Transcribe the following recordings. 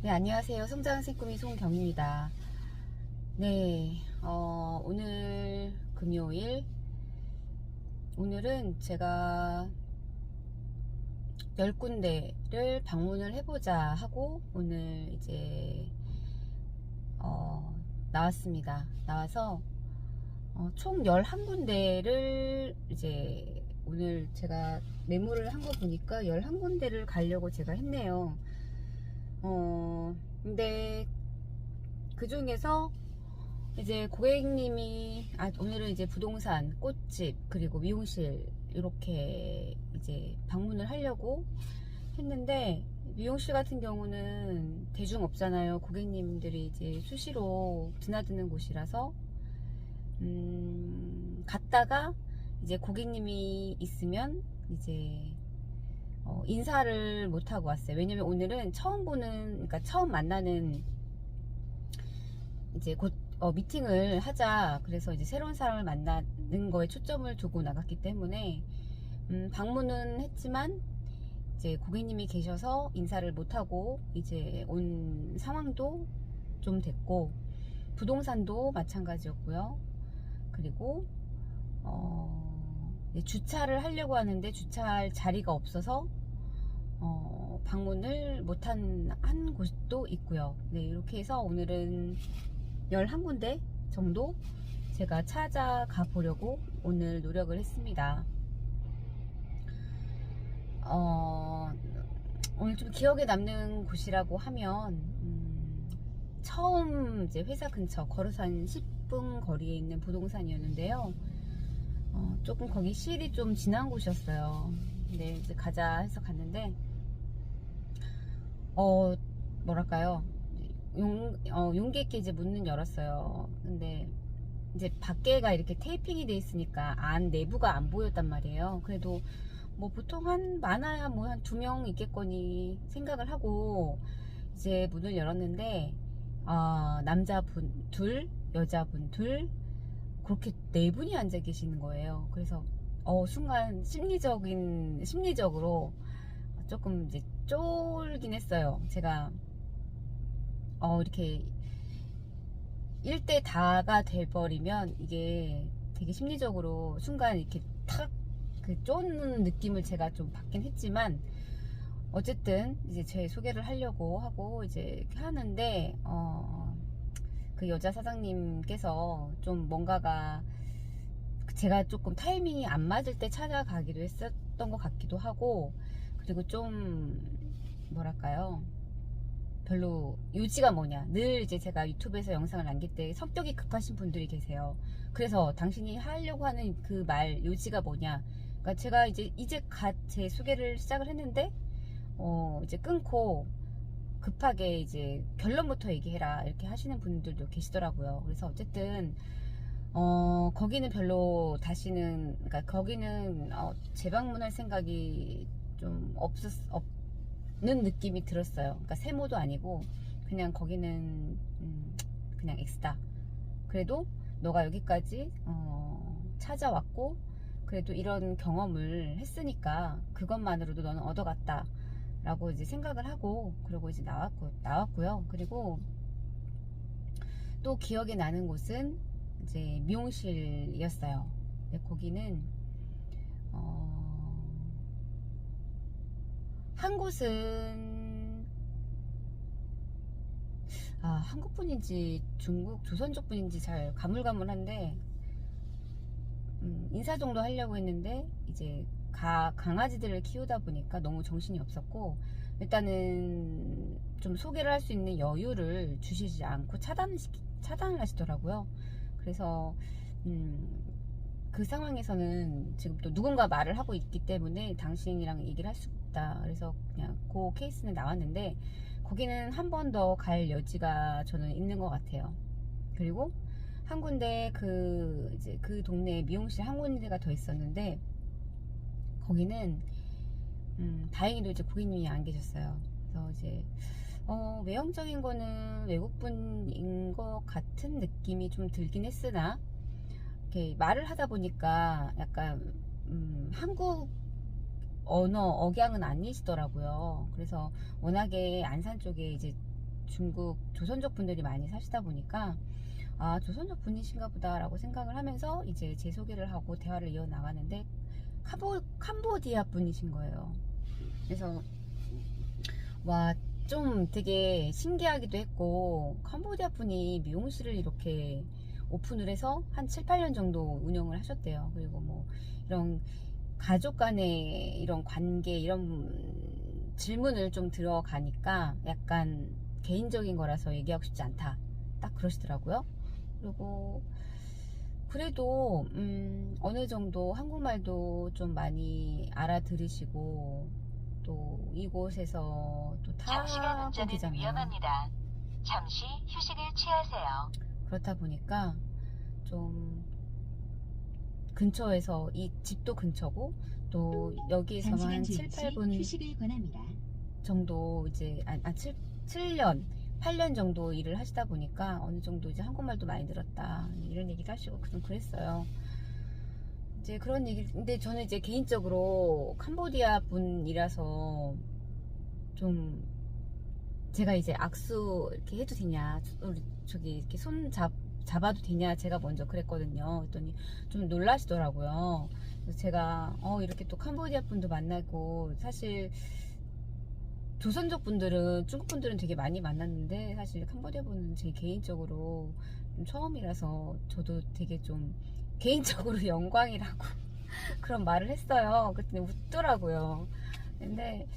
네, 안녕하세요. 성장생 꿈이 송경입니다. 네, 오늘 금요일, 오늘은 제가 10군데를 방문을 해보자 하고, 오늘 이제, 나왔습니다. 나와서, 총 11군데를 이제, 오늘 제가 메모를 한 거 보니까 11군데를 가려고 제가 했네요. 근데 그 중에서 이제 고객님이 오늘은 이제 부동산, 꽃집, 그리고 미용실 이렇게 이제 방문을 하려고 했는데, 미용실 같은 경우는 대중 없잖아요. 고객님들이 이제 수시로 드나드는 곳이라서 갔다가 이제 고객님이 있으면 이제 인사를 못하고 왔어요. 왜냐면 오늘은 그러니까 처음 만나는 이제 곧 미팅을 하자. 그래서 이제 새로운 사람을 만나는 거에 초점을 두고 나갔기 때문에 방문은 했지만 이제 고객님이 계셔서 인사를 못하고 이제 온 상황도 좀 됐고, 부동산도 마찬가지였고요. 그리고 주차를 하려고 하는데 주차할 자리가 없어서 방문을 못한 한 곳도 있고요. 네, 이렇게 해서 오늘은 11군데 정도 제가 찾아가 보려고 오늘 노력을 했습니다. 오늘 좀 기억에 남는 곳이라고 하면 처음 이제 회사 근처 걸어서 한 10분 거리에 있는 부동산이었는데요. 조금 거기 실이 좀 지난 곳이었어요. 근데 이제 가자 해서 갔는데 뭐랄까요, 용기 있게 이제 문은 열었어요. 근데 이제 밖에가 이렇게 테이핑이 돼 있으니까 내부가 안 보였단 말이에요. 그래도 뭐 보통 많아야 뭐 한 2명 있겠거니 생각을 하고 이제 문을 열었는데, 남자분 둘, 여자분 둘, 그렇게 4분이 앉아 계시는 거예요. 그래서 순간 심리적으로 조금 이제 쫄긴 했어요. 제가 이렇게 1대 다가 돼버리면 이게 되게 심리적으로 순간 이렇게 탁 쫓는 느낌을 제가 좀 받긴 했지만, 어쨌든 이제 제 소개를 하려고 하고 이제 이렇게 하는데 그 여자 사장님께서 좀 뭔가가, 제가 조금 타이밍이 안 맞을 때 찾아가기도 했었던 것 같기도 하고, 그리고 좀 뭐랄까요, 별로 요지가 뭐냐, 늘 이제 제가 유튜브에서 영상을 남길 때 성격이 급하신 분들이 계세요. 그래서 당신이 하려고 하는 그 말 요지가 뭐냐, 그러니까 제가 이제 갓 제 소개를 시작을 했는데 이제 끊고 급하게 이제 결론부터 얘기해라 이렇게 하시는 분들도 계시더라고요. 그래서 어쨌든 거기는 별로 다시는, 그러니까 거기는 재방문할 생각이 좀 없는 느낌이 들었어요. 그러니까 세모도 아니고 그냥 거기는 그냥 X다. 그래도 너가 여기까지 찾아왔고 그래도 이런 경험을 했으니까 그것만으로도 너는 얻어갔다 라고 이제 생각을 하고, 그리고 이제 나왔고요. 그리고 또 기억에 나는 곳은 이제 미용실이었어요. 근데 거기는 한 곳은 한국 분인지 중국 조선족 분인지 잘 가물가물한데, 인사 정도 하려고 했는데 이제 강아지들을 키우다 보니까 너무 정신이 없었고, 일단은 좀 소개를 할 수 있는 여유를 주시지 않고 차단을 하시더라고요. 그래서 그 상황에서는 지금 또 누군가 말을 하고 있기 때문에 당신이랑 얘기를 할 수 없다. 그래서 그냥 그 케이스는 나왔는데, 거기는 한 번 더 갈 여지가 저는 있는 것 같아요. 그리고 한 군데 이제 그 동네에 미용실 한 군데가 더 있었는데, 거기는 다행히도 이제 고객님이 안 계셨어요. 그래서 이제 외형적인 거는 외국분인 것 같은 느낌이 좀 들긴 했으나, 이렇게 말을 하다 보니까 약간 한국 언어 억양은 아니시더라고요. 그래서 워낙에 안산 쪽에 이제 중국 조선족 분들이 많이 사시다 보니까 아, 조선족 분이신가 보다라고 생각을 하면서 이제 제 소개를 하고 대화를 이어나가는데 캄보디아 분이신 거예요. 그래서 와, 좀 되게 신기하기도 했고, 캄보디아 분이 미용실을 이렇게 오픈을 해서 한 7, 8년 정도 운영을 하셨대요. 그리고 뭐 이런 가족 간의 이런 관계 이런 질문을 좀 들어가니까 약간 개인적인 거라서 얘기하고 싶지 않다, 딱 그러시더라고요. 그리고 그래도 어느 정도 한국말도 좀 많이 알아들으시고 또 이곳에서 또 장시간 운전은 타국이잖아요. 위험합니다. 잠시 휴식을 취하세요. 그렇다 보니까 좀 근처에서 이 집도 근처고 또 여기에서만 장시간 한 7, 주행 시 8분 휴식을 권합니다. 정도 이제 7년 8년 정도 일을 하시다 보니까 어느 정도 이제 한국말도 많이 늘었다 이런 얘기도 하시고 좀 그랬어요. 이제 그런 얘기. 근데 저는 이제 개인적으로 캄보디아 분이라서 좀 제가 이제 악수 이렇게 해도 되냐, 우리 저기 이렇게 잡아도 되냐, 제가 먼저 그랬거든요. 그랬더니 좀 놀라시더라고요. 그래서 제가 이렇게 또 캄보디아 분도 만나고, 사실 조선족 분들은, 중국 분들은 되게 많이 만났는데 사실 캄보디아 분은 제 개인적으로 좀 처음이라서 저도 되게 좀 개인적으로 영광이라고 그런 말을 했어요. 그랬더니 웃더라고요. 근데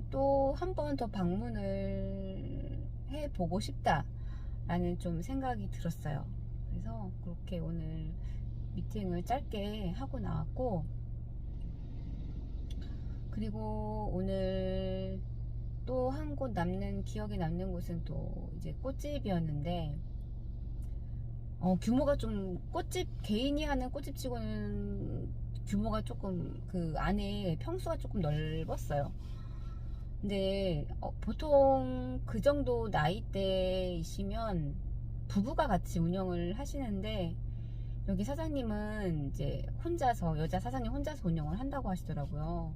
또 한 번 더 방문을 해보고 싶다라는 좀 생각이 들었어요. 그래서 그렇게 오늘 미팅을 짧게 하고 나왔고, 그리고 오늘 또 한 곳 기억에 남는 곳은 또 이제 꽃집이었는데, 규모가 좀 개인이 하는 꽃집치고는 규모가 조금 그 안에 평수가 조금 넓었어요. 근데 보통 그 정도 나이대이시면 부부가 같이 운영을 하시는데, 여기 사장님은 이제 여자 사장님 혼자서 운영을 한다고 하시더라고요.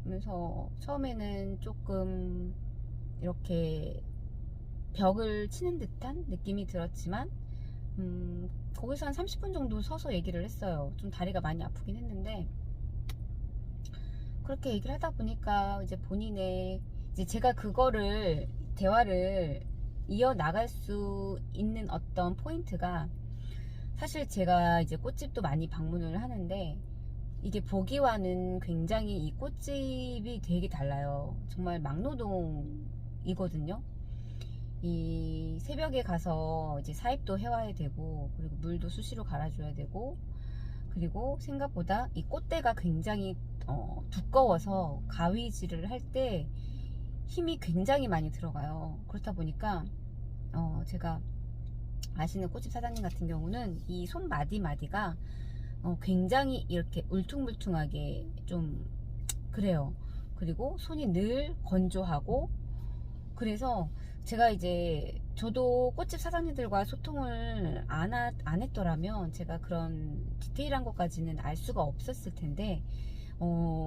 그래서 처음에는 조금 이렇게 벽을 치는 듯한 느낌이 들었지만, 거기서 한 30분 정도 서서 얘기를 했어요. 좀 다리가 많이 아프긴 했는데, 그렇게 얘기를 하다 보니까 이제 이제 제가 대화를 이어나갈 수 있는 어떤 포인트가, 사실 제가 이제 꽃집도 많이 방문을 하는데, 이게 보기와는 굉장히 이 꽃집이 되게 달라요. 정말 막노동이거든요. 이 새벽에 가서 이제 사입도 해와야 되고, 그리고 물도 수시로 갈아줘야 되고, 그리고 생각보다 이 꽃대가 굉장히 두꺼워서 가위질을 할 때 힘이 굉장히 많이 들어가요. 그렇다 보니까 제가 아시는 꽃집 사장님 같은 경우는 이 손 마디마디가 굉장히 이렇게 울퉁불퉁하게 좀 그래요. 그리고 손이 늘 건조하고, 그래서 제가 이제 저도 꽃집 사장님들과 소통을 안 했더라면 제가 그런 디테일한 것까지는 알 수가 없었을 텐데,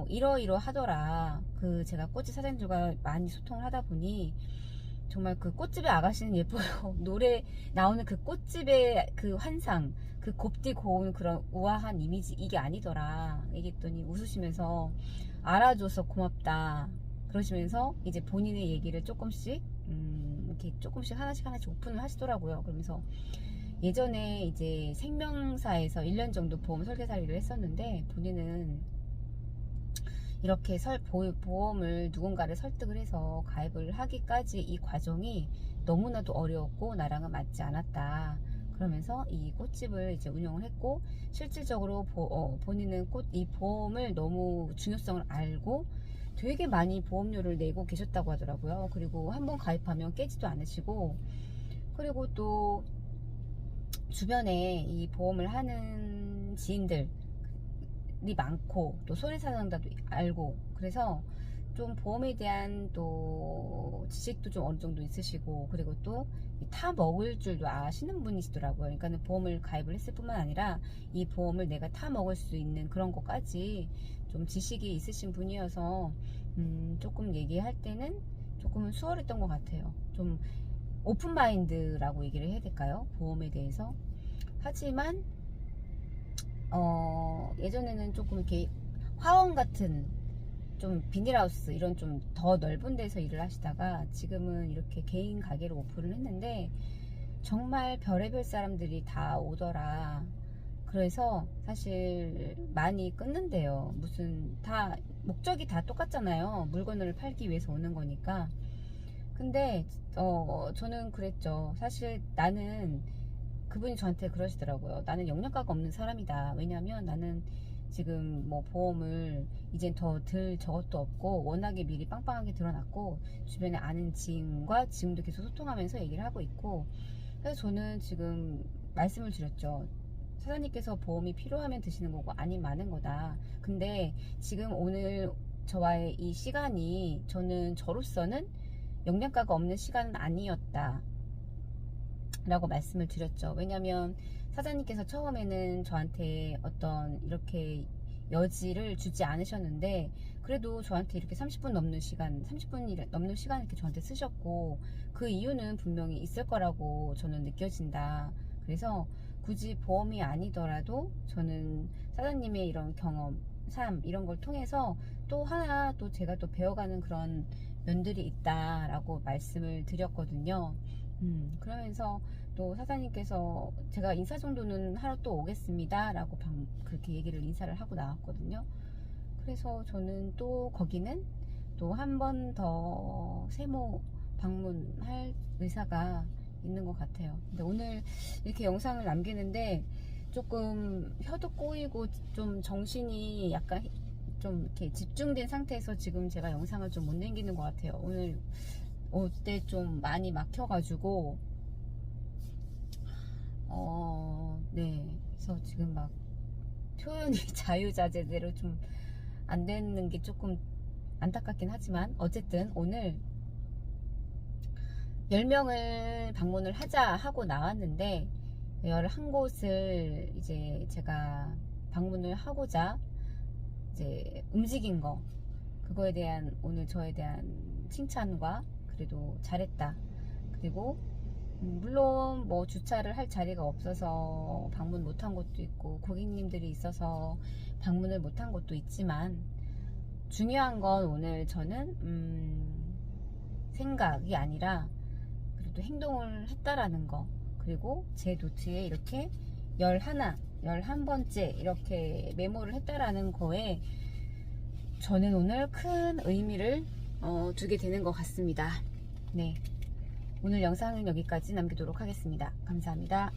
이러이러하더라. 제가 꽃집 사장님들과 많이 소통을 하다 보니 정말 그 꽃집의 아가씨는 예뻐요. 노래 나오는 그 꽃집의 그 환상, 그 곱디 고운 그런 우아한 이미지, 이게 아니더라 얘기했더니 웃으시면서 알아줘서 고맙다 그러시면서 이제 본인의 얘기를 조금씩 이렇게 조금씩 하나씩 오픈을 하시더라고요. 그러면서 예전에 이제 생명사에서 1년 정도 보험 설계사 일을 했었는데, 본인은 이렇게 보험을 누군가를 설득을 해서 가입을 하기까지 이 과정이 너무나도 어려웠고 나랑은 맞지 않았다. 그러면서 이 꽃집을 이제 운영을 했고, 실질적으로 본인은 이 보험을 너무 중요성을 알고 되게 많이 보험료를 내고 계셨다고 하더라고요. 그리고 한번 가입하면 깨지도 않으시고, 그리고 또 주변에 이 보험을 하는 지인들이 많고, 또 손해사상자도 알고, 그래서 좀 보험에 대한 또 지식도 좀 어느 정도 있으시고, 그리고 또 타 먹을 줄도 아시는 분이시더라고요. 그러니까 보험을 가입을 했을 뿐만 아니라 이 보험을 내가 타 먹을 수 있는 그런 것까지 좀 지식이 있으신 분이어서 조금 얘기할 때는 조금 조금은 수월했던 것 같아요. 좀 오픈 마인드라고 얘기를 해야 될까요? 보험에 대해서. 하지만 예전에는 조금 이렇게 화원 같은 좀 비닐하우스 이런 좀 더 넓은 데서 일을 하시다가 지금은 이렇게 개인 가게를 오픈을 했는데 정말 별의별 사람들이 다 오더라. 그래서 사실 많이 끊는데요. 무슨 다 목적이 다 똑같잖아요. 물건을 팔기 위해서 오는 거니까. 근데 저는 그랬죠. 사실 나는 그분이 저한테 그러시더라고요. 나는 영양가가 없는 사람이다. 왜냐면 나는 지금 뭐 보험을 이젠 더 들 저것도 없고 워낙에 미리 빵빵하게 드러났고 주변에 아는 지인과 지금도 계속 소통하면서 얘기를 하고 있고 그래서 저는 지금 말씀을 드렸죠. 사장님께서 보험이 필요하면 드시는 거고 아니면 마는 거다. 근데 지금 오늘 저와의 이 시간이 저는 저로서는 영양가가 없는 시간은 아니었다 라고 말씀을 드렸죠. 왜냐면 사장님께서 처음에는 저한테 어떤 이렇게 여지를 주지 않으셨는데 그래도 저한테 이렇게 30분 넘는 시간 30분 넘는 시간 이렇게 저한테 쓰셨고 그 이유는 분명히 있을 거라고 저는 느껴진다. 그래서 굳이 보험이 아니더라도 저는 사장님의 이런 경험 삶 이런 걸 통해서 또 하나 또 제가 또 배워가는 그런 면들이 있다라고 말씀을 드렸거든요. 그러면서 또 사장님께서 제가 인사 정도는 하러 또 오겠습니다 라고 그렇게 얘기를 인사를 하고 나왔거든요. 그래서 저는 또 거기는 또 한 번 더 세모 방문할 의사가 있는 것 같아요. 근데 오늘 이렇게 영상을 남기는데 조금 혀도 꼬이고 좀 정신이 약간 좀 이렇게 집중된 상태에서 지금 제가 영상을 좀 못 남기는 것 같아요. 오늘 올 때 좀 많이 막혀가지고 네. 그래서 지금 막 표현이 자유자재대로 좀 안 되는 게 조금 안타깝긴 하지만 어쨌든 오늘 10명을 방문을 하자 하고 나왔는데 11곳을 이제 제가 방문을 하고자 이제 움직인 거 그거에 대한 오늘 저에 대한 칭찬과 그래도 잘했다. 그리고 물론 뭐 주차를 할 자리가 없어서 방문 못한 곳도 있고 고객님들이 있어서 방문을 못한 곳도 있지만 중요한 건 오늘 저는 생각이 아니라 그래도 행동을 했다라는 거 그리고 제 노트에 이렇게 11번째 이렇게 메모를 했다라는 거에 저는 오늘 큰 의미를 두게 되는 것 같습니다. 네. 오늘 영상은 여기까지 남기도록 하겠습니다. 감사합니다.